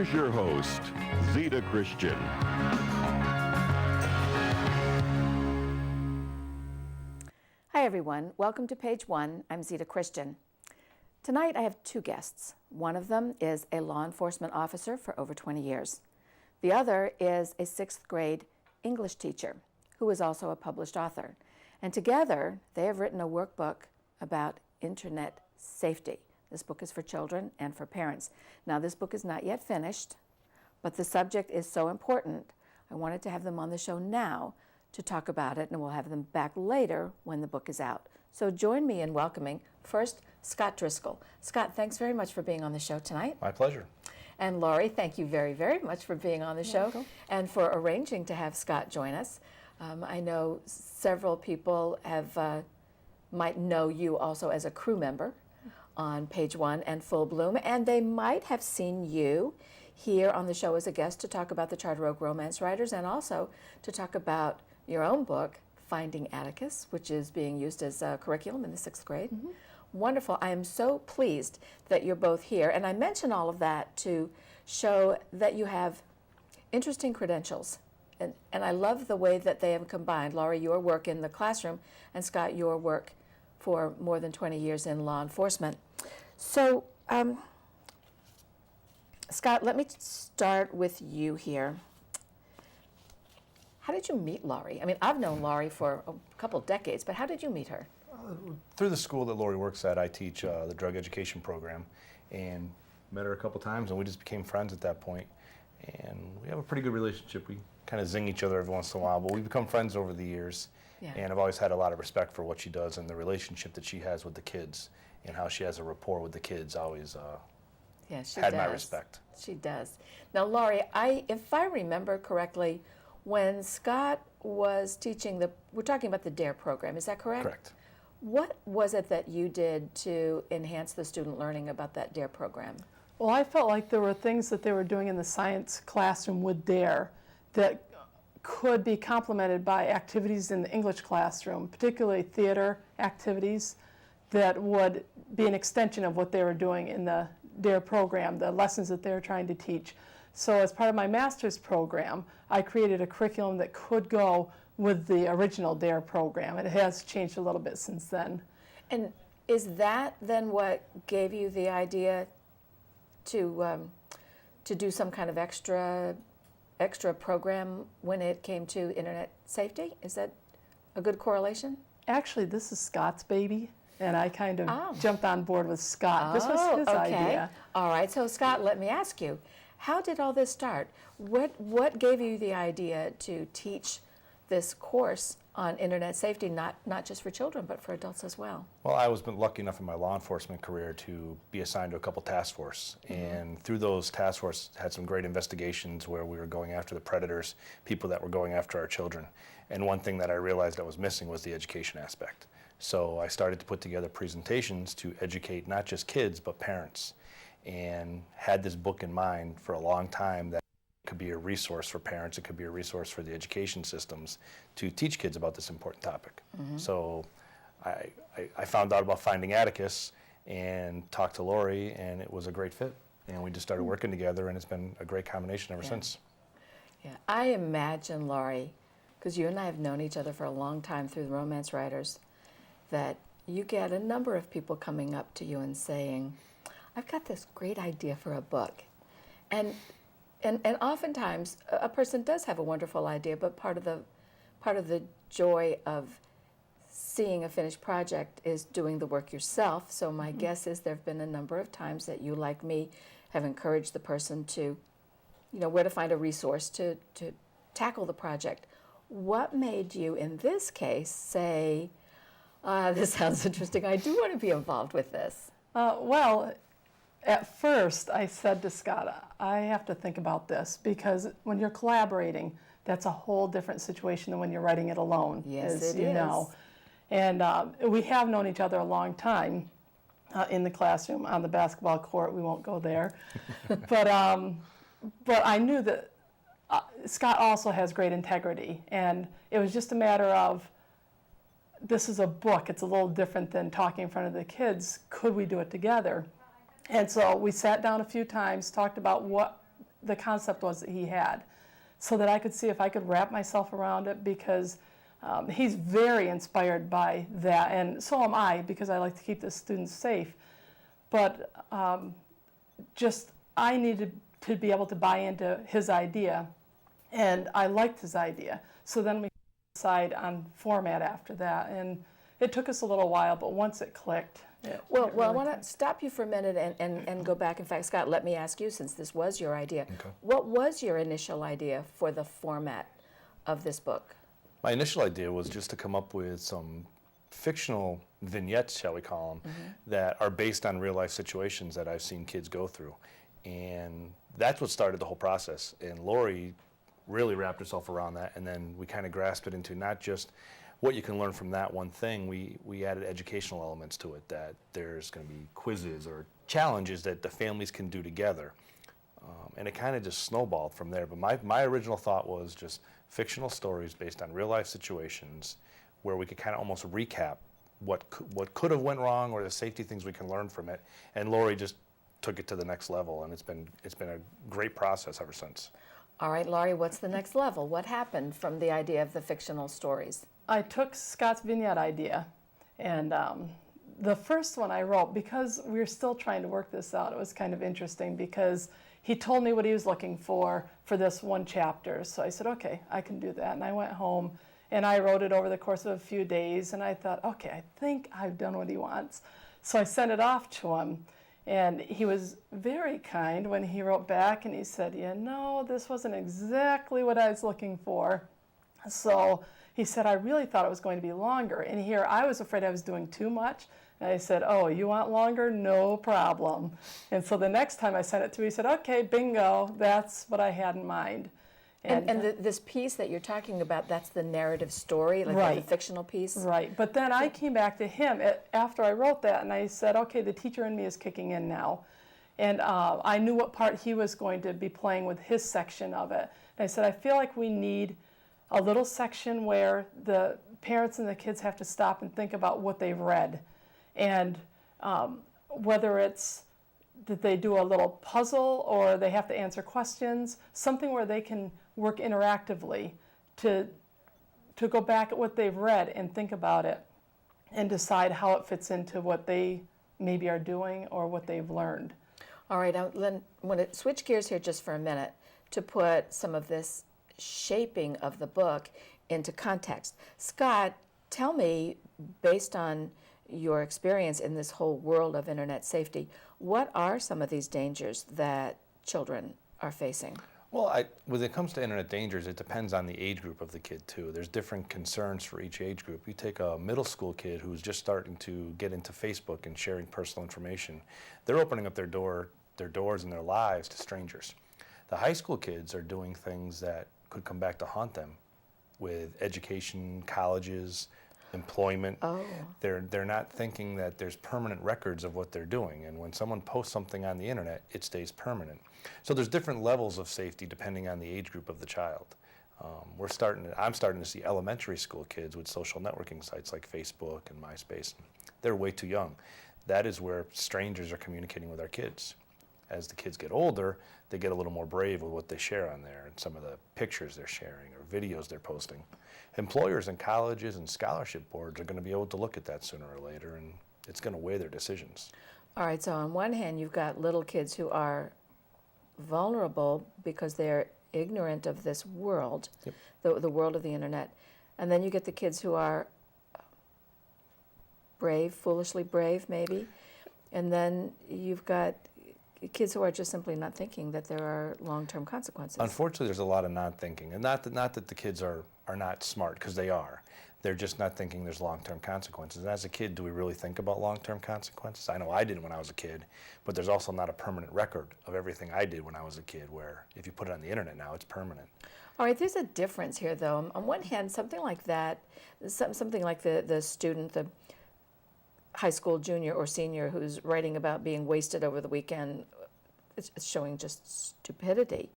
Here's your host, Zita Christian. Hi everyone, welcome to Page 1. I'm Zita Christian. Tonight I have two guests. One of them is a law enforcement officer for over 20 years. The other is a 6th grade English teacher who is also a published author. And together they have written a workbook about internet safety. This book is for children and for parents. Now this book is not yet finished, but the subject is so important, I wanted to have them on the show now to talk about it, and we'll have them back later when the book is out. So join me in welcoming first Scott Driscoll. Scott, thanks very much for being on the show tonight. My pleasure. And Laurie, thank you very, very much for being on the show and for arranging to have Scott join us. I know several people might know you also as a crew member on Page 1 and Full Bloom, and they might have seen you here on the show as a guest to talk about the Charter Oak Romance Writers and also to talk about your own book, Finding Atticus, which is being used as a curriculum in the 6th grade. Mm-hmm. Wonderful. I am so pleased that you're both here. And I mention all of that to show that you have interesting credentials. And I love the way that they have combined, Laurie, your work in the classroom, and Scott, your work for more than 20 years in law enforcement. So, Scott, let me start with you here. How did you meet Laurie? I mean, I've known Laurie for a couple of decades, but how did you meet her? Through the school that Laurie works at, I teach the drug education program, and met her a couple times, and we just became friends at that point. And we have a pretty good relationship. We kind of zing each other every once in a while, but we've become friends over the years. Yeah. And I've always had a lot of respect for what she does and the relationship that she has with the kids, and how she has a rapport with the kids. Always had my respect. She does. Now, Laurie, if I remember correctly, when Scott was teaching we're talking about the DARE program, is that correct? Correct. What was it that you did to enhance the student learning about that DARE program? Well, I felt like there were things that they were doing in the science classroom with DARE that could be complemented by activities in the English classroom, particularly theater activities that would be an extension of what they were doing in the DARE program, the lessons that they were trying to teach. So as part of my master's program, I created a curriculum that could go with the original DARE program. It has changed a little bit since then. And is that then what gave you the idea to do some kind of extra program when it came to internet safety? Is that a good correlation? Actually, this is Scott's baby, and I kind of jumped on board with Scott. This was his idea. All right, so Scott, let me ask you, how did all this start? What gave you the idea to teach this course on internet safety, not just for children, but for adults as well? Well, I was been lucky enough in my law enforcement career to be assigned to a couple task force. Mm-hmm. And through those task force, had some great investigations where we were going after the predators, people that were going after our children. And one thing that I realized I was missing was the education aspect. So I started to put together presentations to educate not just kids, but parents. And had this book in mind for a long time that it could be a resource for parents, it could be a resource for the education systems to teach kids about this important topic. Mm-hmm. So I found out about Finding Atticus and talked to Laurie, and it was a great fit. And we just started working together, and it's been a great combination ever since. Yeah, I imagine, Laurie, because you and I have known each other for a long time through the Romance Writers, that you get a number of people coming up to you and saying, I've got this great idea for a book. And oftentimes a person does have a wonderful idea, but part of the joy of seeing a finished project is doing the work yourself. So my guess is there have been a number of times that you, like me, have encouraged the person to, where to find a resource to tackle the project. What made you, in this case, say, this sounds interesting, I do want to be involved with this? Well, at first, I said to Scott, I have to think about this, because when you're collaborating, that's a whole different situation than when you're writing it alone, as you know. And we have known each other a long time in the classroom, on the basketball court. We won't go there. But I knew that Scott also has great integrity, and it was just a matter of, this is a book. It's a little different than talking in front of the kids. Could we do it together? And so we sat down a few times, talked about what the concept was that he had, so that I could see if I could wrap myself around it, because he's very inspired by that, and so am I, because I like to keep the students safe. But just I needed to be able to buy into his idea, and I liked his idea. So then we decide on format after that, and it took us a little while, but once it clicked. Well, I want to stop you for a minute and go back. In fact, Scott, let me ask you, since this was your idea, Okay. what was your initial idea for the format of this book? My initial idea was just to come up with some fictional vignettes, shall we call them, that are based on real life situations that I've seen kids go through. And that's what started the whole process. And Laurie really wrapped herself around that, and then we kind of grasped it into not just what you can learn from that one thing. We added educational elements to it, that there's going to be quizzes or challenges that the families can do together. And it kind of just snowballed from there. But my original thought was just fictional stories based on real life situations where we could kind of almost recap what could have went wrong, or the safety things we can learn from it. And Laurie just took it to the next level, and it's been a great process ever since. All right, Laurie, what's the next level? What happened from the idea of the fictional stories? I took Scott's vignette idea, and the first one I wrote, because we were still trying to work this out, it was kind of interesting, because he told me what he was looking for this one chapter. So I said, okay, I can do that. And I went home and I wrote it over the course of a few days, and I thought, okay, I think I've done what he wants. So I sent it off to him, and he was very kind when he wrote back, and he said, this wasn't exactly what I was looking for. So he said, I really thought it was going to be longer. And here I was afraid I was doing too much. And I said, oh, you want longer? No problem. And so the next time I sent it to him, he said, okay, bingo, that's what I had in mind. And this piece that you're talking about, that's the narrative story, like right. the fictional piece? Right. But then I came back to him after I wrote that, and I said, okay, the teacher in me is kicking in now. And I knew what part he was going to be playing with his section of it. And I said, I feel like we need a little section where the parents and the kids have to stop and think about what they've read. And whether it's that they do a little puzzle or they have to answer questions, something where they can work interactively to go back at what they've read and think about it and decide how it fits into what they maybe are doing or what they've learned. All right, I want to switch gears here just for a minute to put some of this shaping of the book into context. Scott, tell me, based on your experience in this whole world of internet safety, what are some of these dangers that children are facing? Well, when it comes to internet dangers, it depends on the age group of the kid too. There's different concerns for each age group. You take a middle school kid who's just starting to get into Facebook and sharing personal information. They're opening up their doors and their lives to strangers. The high school kids are doing things that could come back to haunt them with education, colleges, employment. Oh. They're not thinking that there's permanent records of what they're doing, and when someone posts something on the internet, it stays permanent. So there's different levels of safety depending on the age group of the child. I'm starting to see elementary school kids with social networking sites like Facebook and MySpace. They're way too young. That is where strangers are communicating with our kids. As the kids get older, they get a little more brave with what they share on there and some of the pictures they're sharing or videos they're posting. Employers and colleges and scholarship boards are going to be able to look at that sooner or later, and it's going to weigh their decisions. All right, so on one hand, you've got little kids who are vulnerable because they're ignorant of this world, Yep. the world of the internet. And then you get the kids who are brave, foolishly brave maybe. And then you've got kids who are just simply not thinking that there are long-term consequences. Unfortunately, there's a lot of non-thinking, and not that the kids are not smart, because they are. They're just not thinking there's long-term consequences. And as a kid, do we really think about long-term consequences? I know I didn't when I was a kid, but there's also not a permanent record of everything I did when I was a kid, where if you put it on the internet now, it's permanent. All right, there's a difference here, though. On one hand, something like that, something like the student, the high school junior or senior who's writing about being wasted over the weekend, it's showing just stupidity.